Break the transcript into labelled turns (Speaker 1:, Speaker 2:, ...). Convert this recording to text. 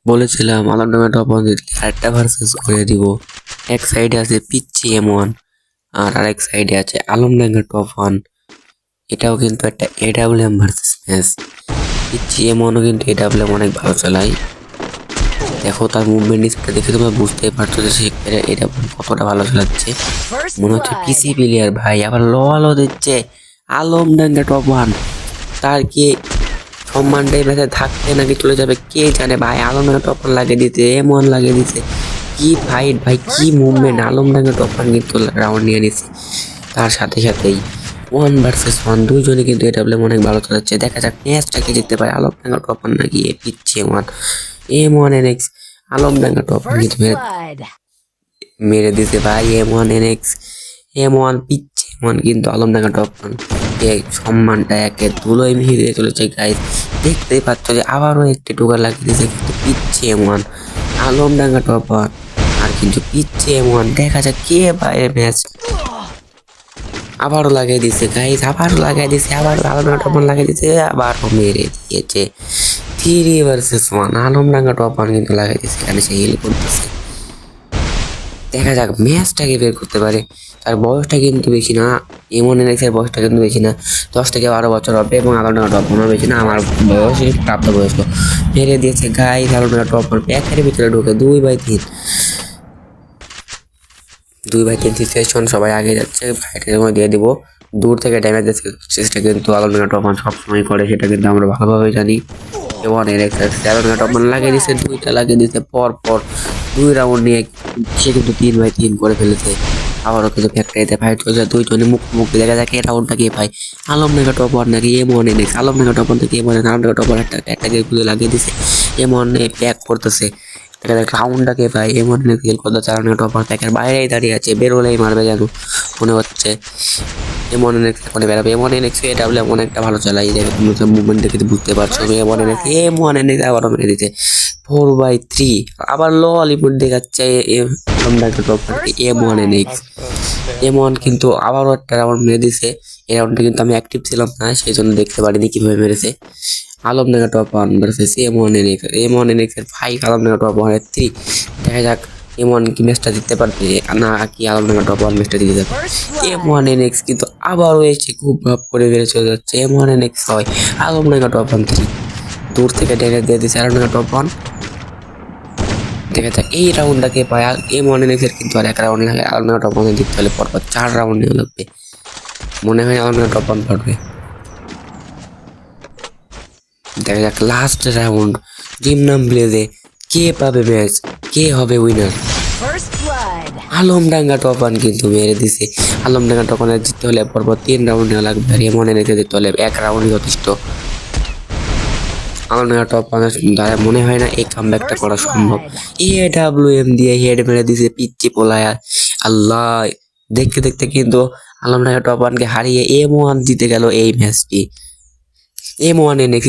Speaker 1: বলেছিলাম Alamdanga top one জিতলে আরেকটা ভার্সেস করে দিব। এক সাইডে আছে পিচ্চি M1 আর আরেক সাইডে আছে আলমডাঙ্গা টপ ওয়ান। এটাও কিন্তু একটা AWM ভার্সেস ম্যাচ। পিচ্চি M1ও কিন্তু AWM অনেক ভালো চালায়। দেখো তার মুভমেন্ট স্পিড দেখে তোমরা বুঝতেই পারছো যে সে AWM কতটা ভালো চালাচ্ছে। মনে হচ্ছে পিসি প্লেয়ার ভাই, আবার লও দিচ্ছে আলমডাঙ্গা টপ ওয়ান। তার কি সম্মানটাই ম্যাচে থাকতে নাকি চলে যাবে কে জানে ভাই। আলমডাঙ্গা টপ ওয়ান লাগিয়ে দিতে, M1 লাগিয়ে দিতে, কি ফাইট ভাই, কি মুভমেন্ট। আলমডাঙ্গা টপ ওয়ান কিন্তু রাউন্ড নিয়ে নিচ্ছে। তার সাথে সাথেই 1 ভার্সেস 1 দুইজনে কিন্তু AWM অনেক ভালো চালাচ্ছে। দেখা যাক ম্যাচটাকে জিততে পারে আলমডাঙ্গা টপ ওয়ান নাকি পিচ্ছি M1 NX। Alamdanga top one কিন্তু মেরে দিতে ভাই M1 পিচ্ছি M1 কিন্তু আলমডাঙ্গা টপ ওয়ান সম্মানটা একে ধুলোয় মিশিয়ে দিয়ে চলেছে গাইস। দেখতেই পাচ্ছ যে আবারও একটি টোকা লাগিয়ে দিয়েছে কিন্তু পিচ্ছি M1 আলমডাঙ্গা টপ ওয়ান আর কিন্তু পিচ্ছি M1। দেখা যাক কে বাইরে ম্যাচ। আবারও লাগিয়ে দিছে গাইস, আবারও লাগিয়ে দিছে, আবার আলমডাঙ্গা টপ ওয়ান লাগিয়ে দিছে, আবারও মেরে দিয়েছে। 3 ভার্সেস 1 আলমডাঙ্গা টপ ওয়ান কিন্তু লাগিয়ে দিছে। এখানে সে হিল করতেছে। দেখা যাক ম্যাচটাকে বের করতে পারে। তার বয়সটা কিন্তু বেশি না, M1 NX এর বয়সটা কিন্তু বেশি না, 10 থেকে 12 বছর হবে এবং আলমডাঙ্গা টপ ওয়ানও বেশি না। আমার বয়স প্রাপ্তবয়স্ক। মেরে দিয়েছে গাইস আলমডাঙ্গা টপ ওয়ান প্যাকের ভিতরে ঢুকে 2/3 সিচুয়েশন। সবাই আগে যাচ্ছে, ফাইটের মধ্যে দিয়ে দিব। দূর থেকে ড্যামেজ দিচ্ছে চেষ্টা কিন্তু আলমডাঙ্গা টপ ওয়ান সবসময় করে, সেটা কিন্তু আমরা ভালোভাবে জানি। M1 NX Alamdanga top one লাগিয়ে দিচ্ছে, দুইটা লাগিয়ে দিচ্ছে পর 2 রাউন্ড নিয়ে সে কিন্তু 3/3 করে ফেলেছে। আবারও কিন্তু ফ্যাক্টরিতে ফাইট চলছে, দুইজনে মুখোমুখি। দেখা যাক এই রাউন্ডটা কে পায়, আলমডাঙ্গা টপ ওয়ান নাকি M1 NX। Alamdanga top one থেকে আলমডাঙ্গা টপ ওয়ান একটা খুলে লাগিয়ে দিচ্ছে, M1 প্যাক করতেছে। দেখা যাক রাউন্ডটা কে পায়। M1 NX খেল করতে আলমডাঙ্গা টপ ওয়ান প্যাকের বাইরেই দাঁড়িয়ে আছে, বেরোলেই মারবে যেন মনে হচ্ছে। M1 NX এখনই বেরোবে। M1 NX AWM অনেকটা ভালো চালাই, মুভমেন্ট দেখে বুঝতে পারছো। M1 NX আবারও মেরে দিচ্ছে 4/3। আবার লো হলিউড দেখাচ্ছে M1 NX। M1 কিন্তু আবারও একটা রাউন্ড মেরে দিছে। এই রাউন্ডটা কিন্তু আমি অ্যাক্টিভ ছিলাম না, সেই জন্য দেখতে পারিনি কিভাবে মেরেছে। Alamdanga top one versus M1 NX। M1 NX এর 5, আলমডাঙ্গা টপ ওয়ান এর 3। দেখা যাক M1 কি ম্যাচটা জিততে পারবে না কি আলমডাঙ্গা টপ ওয়ান ম্যাচটা জিতে যাবে। M1 NX কিন্তু আবারও এসে খুব ভাব করে বেড়ে চলে যাচ্ছে। M1 NX 6, Alamdanga top one 3। দূর থেকে ড্যামেজ দিয়ে দিচ্ছে আলমডাঙ্গা টপ ওয়ান। দেখা যাক এই রাউন্ডটাকে পায়। M1 NX এর কিন্তু আর এক রাউন্ড লাগে আলমডাঙ্গা টপ ওয়ান জিততে হলে, পরপর 4 রাউন্ড নেওয়া লাগবে। মনে হয় আলমডাঙ্গা টপ ওয়ান পারবে। দেখা যাক লাস্ট রাউন্ড ড্রিম নাম ব্লেজে কে পাবে ম্যাচ, কে হবে উইনার। আলমডাঙ্গা টপ ওয়ান কিন্তু মেরে দিছে। আলমডাঙ্গা টপ ওয়ানে জিততে হলে পরপর 3 রাউন্ড নেওয়া লাগবে, আর M1 NX জিততে হলে 1 রাউন্ডই যথেষ্ট। আলমডাঙ্গা টপ ওয়ানের দ্বারা মনে হয় না এই কামব্যাকটা করা সম্ভব। AWM দিয়ে হেড মেরে দিছে পিচ্চি পোলায়া। আল্লাহ, দেখতে দেখতে কিন্তু আলমডাঙ্গা টপ ওয়ানকে হারিয়ে M1 জিতে গেল এই ম্যাচটি। M1 NX